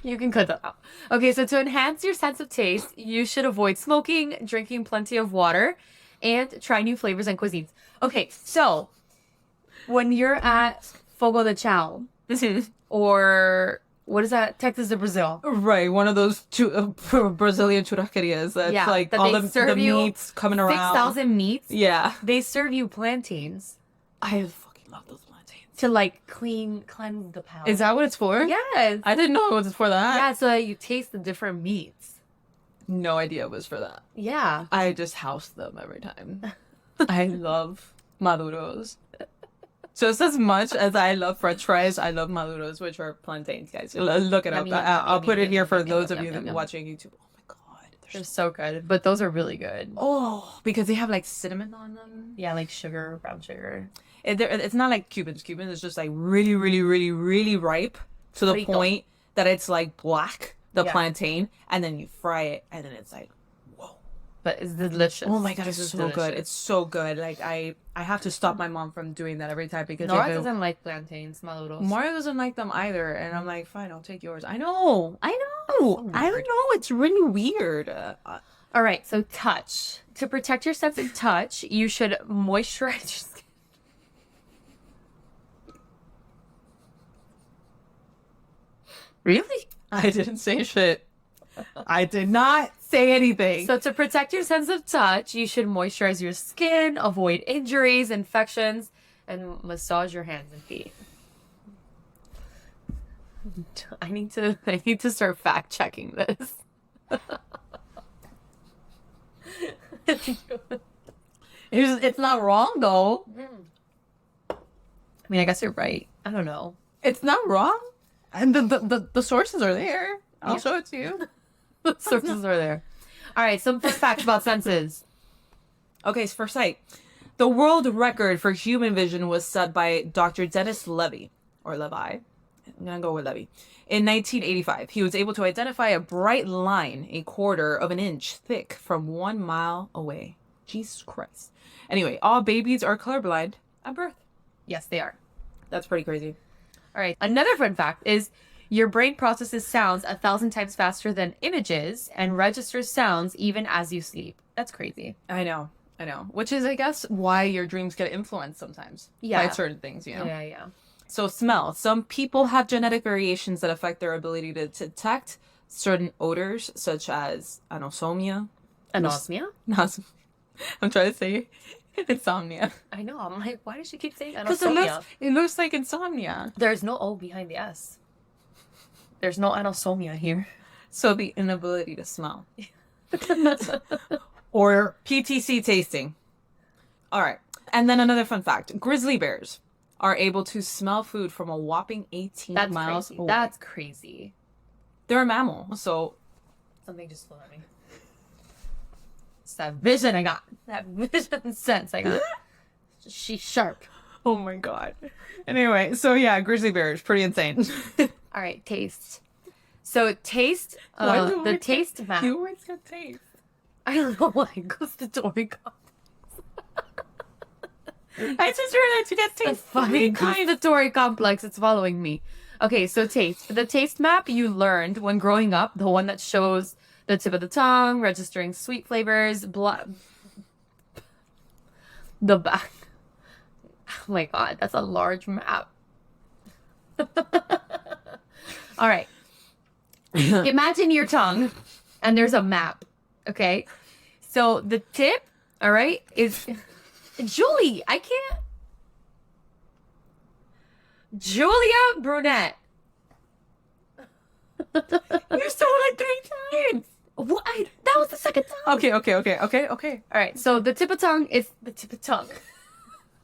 You can cut that out. Okay, so to enhance your sense of taste, you should avoid smoking, drinking plenty of water, and try new flavors and cuisines. Okay, so when you're at Fogo de Chao, or what is that? Texas de Brazil. Right, one of those Brazilian churrascarias that's like that all they the serve you meats coming around. 6,000 meats. Yeah. They serve you plantains I fucking love those plantains. to like cleanse the palate. Is that what it's for? Yes. I didn't know it was for that. Yeah, so that you taste the different meats. No idea it was for that. Yeah. I just house them every time. I love maduros. Just as much as I love French fries, I love maduros, which are plantains, guys. Look it up. Yummy, I'll put it here for yummy, those yum, of you yum, that yum. watching YouTube. Oh my god, They're so good, but those are really good. oh, because they have like cinnamon on them. Yeah, like sugar, brown sugar. It's not like Cubans. Cubans is just like really, really, really, really ripe to the Frito. point that it's like black, the Yeah. plantain, and then you fry it, and then it's like, whoa. But it's delicious. Oh my God, This it's is so good. delicious. It's so good. Like, I have to stop my mom from doing that every time because Nora if it- doesn't like plantains, maluros. Mario doesn't like them either. And I'm like, fine, I'll take yours. I know. I know. So I don't weird. know. It's really weird. All right, so touch. To protect your sense of touch, you should moisturize your skin. Really? I didn't say shit. I did not say anything. So to protect your sense of touch, you should moisturize your skin, avoid injuries, infections, and massage your hands and feet. I need to start fact checking this. It's not wrong though. I mean, I guess you're right. I don't know. It's not wrong. And the sources are there. I'll show it to you. Sources are there. All right, some fun facts about senses. Okay, so for sight. The world record for human vision was set by Dr. Dennis Levy, or Levi. I'm gonna go with Levy. In 1985, he was able to identify a bright line a quarter of an inch thick from 1 mile away. Jesus Christ. Anyway, all babies are colorblind at birth. Yes, they are. That's pretty crazy. All right. Another fun fact is your brain processes sounds 1,000 times faster than images and registers sounds even as you sleep. That's crazy. I know. Which is, I guess, why your dreams get influenced sometimes Yeah. by certain things, you know? Yeah. So smell. Some people have genetic variations that affect their ability to detect certain odors, such as anosmia. Anosmia? I'm trying to say insomnia. I know. I'm like, why does she keep saying Because anosmia? it looks like insomnia. There's no O behind the S. There's no anosmia here. So the inability to smell. Or PTC tasting. All right. And then another fun fact. Grizzly bears are able to smell food from a whopping 18 That's miles crazy. away. That's crazy. They're a mammal, so Something just flew at me. It's that vision I got. That vision sense I got. She's sharp. oh my god. Anyway, so yeah, grizzly bears, pretty insane. All right, taste. So taste, Why do the I taste map. You always got taste. I don't know why it goes to Dory. I just realized you get taste. Funny gustatory complex. It's following me. Okay, so taste. The taste map you learned when growing up, the one that shows the tip of the tongue, registering sweet flavors, the back. Oh my god, that's a large map. All right. Imagine your tongue, and there's a map. Okay, so the tip, all right, is Julie. I can't. Julia Brunette. You stole it 3 times. What? That was the second time. Okay. All right. So the tip of tongue is the tip of tongue.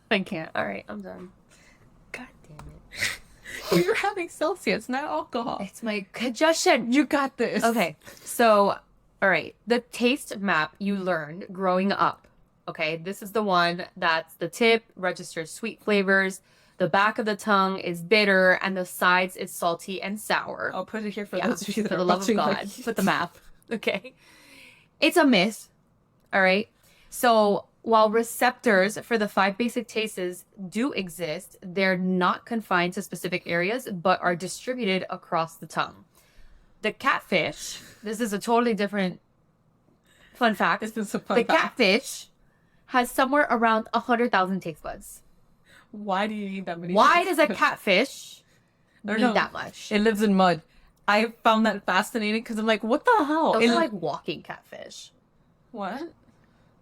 I can't. All right. I'm done. God damn it. You're having Celsius, not alcohol. It's my congestion. You got this. Okay. So, all right. The taste map you learned growing up. Okay. This is the one that's the tip registers sweet flavors. The back of the tongue is bitter, and the sides is salty and sour. I'll put it here for Yeah, those of you that for are the love of watching, God, like- put the map. Okay. It's a myth. All right. So while receptors for the 5 basic tastes do exist, they're not confined to specific areas, but are distributed across the tongue. The catfish, this is a totally different fun fact. This is a fun The fact. catfish has somewhere around 100,000 taste buds. Why do you need that many? Why does a catfish Or need no, that much? It lives in mud. I found that fascinating because I'm like, what the hell? Those It- are like walking catfish. what?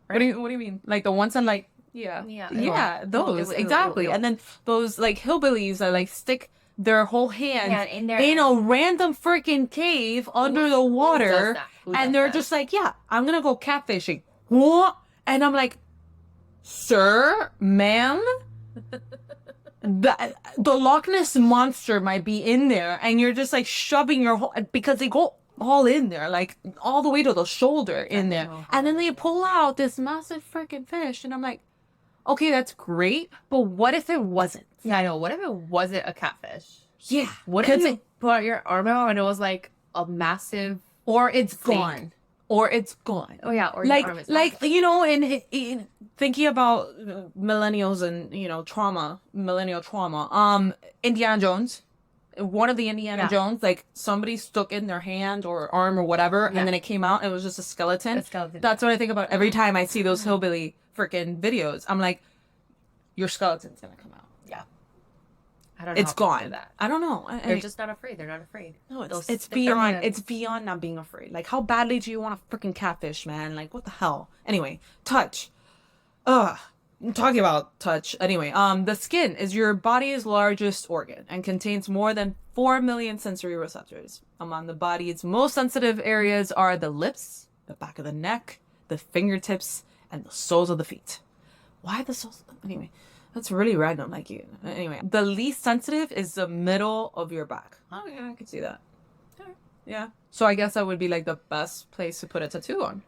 What do you mean? Like the ones that like Yeah. yeah, those Ew, exactly. ew, ew. And then those like hillbillies that like stick their whole hand Yeah, in their- in a random freaking cave under the water, that? Who and does they're that? just like, yeah, I'm gonna go catfishing. What? And I'm like, sir, ma'am. The Loch Ness monster might be in there, and you're just like shoving your whole because they go all in there, like all the way to the shoulder in there, know. and then they pull out this massive freaking fish, and I'm like, Okay, that's great. But what if it wasn't? Yeah, I know. What if it wasn't a catfish? Yeah. What if you put your arm out and it was like a massive or it's snake? gone. Or it's gone. Oh yeah, or your arm is like you know, in thinking about millennials and millennial trauma. Indiana Jones, one of the Indiana Jones, like somebody stuck in their hand or arm or whatever, and then it came out. And it was just a skeleton. A skeleton. That's what I think about every time I see those hillbilly freaking videos. I'm like, your skeleton's gonna come out. Yeah. I don't know. It's how people do gone. that. I don't know. They're just not afraid. They're not afraid. No, They'll it's stick their beyond. hands. It's beyond not being afraid. Like, how badly do you want a freaking catfish, man? Like, what the hell? Anyway, touch. Ugh. I'm talking about touch. Anyway, the skin is your body's largest organ and contains more than 4 million sensory receptors. Among the body's most sensitive areas are the lips, the back of the neck, the fingertips, and the soles of the feet. Why the soles? Anyway. That's really random, like you. Anyway, the least sensitive is the middle of your back. Oh yeah, I can see that. Yeah. So I guess that would be like the best place to put a tattoo on.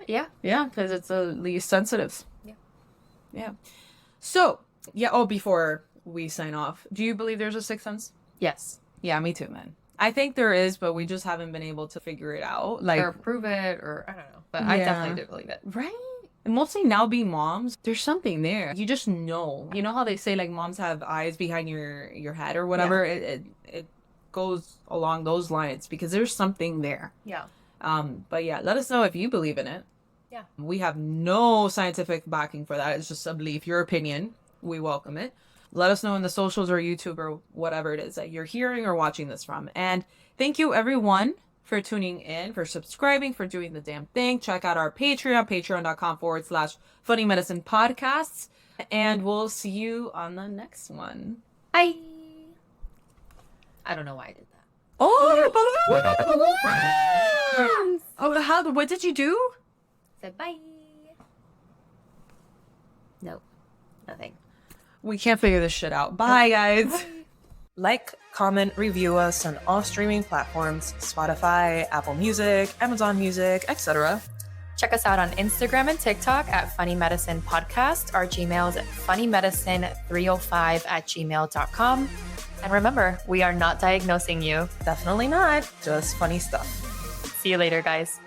Yeah. Yeah, because it's the least sensitive. Yeah. Yeah. So yeah. Oh, before we sign off, do you believe there's a sixth sense? Yes. Yeah, me too, man. I think there is, but we just haven't been able to figure it out. Like, Or prove it, or I don't know. But I Yeah. definitely do believe it. right? And mostly now being moms, there's something there. You just know. You know how they say like moms have eyes behind your head or whatever? It goes along those lines because there's something there. Yeah. But yeah, let us know if you believe in it. Yeah. We have no scientific backing for that. It's just a belief, your opinion. We welcome it. Let us know in the socials or YouTube or whatever it is that you're hearing or watching this from. And thank you everyone for tuning in, for subscribing, for doing the damn thing. Check out our Patreon, patreon.com/Funny Medicine Podcasts. And we'll see you on the next one. Bye. I don't know why I did that. Oh, what did you do? Said bye. No. Nothing. We can't figure this shit out. Bye, guys. Like, comment, review us on all streaming platforms, Spotify, Apple Music, Amazon Music, etc. Check us out on Instagram and TikTok at Funny Medicine Podcast. Our Gmail is funnymedicine305@gmail.com. And remember, we are not diagnosing you. Definitely not, just funny stuff. See you later, guys.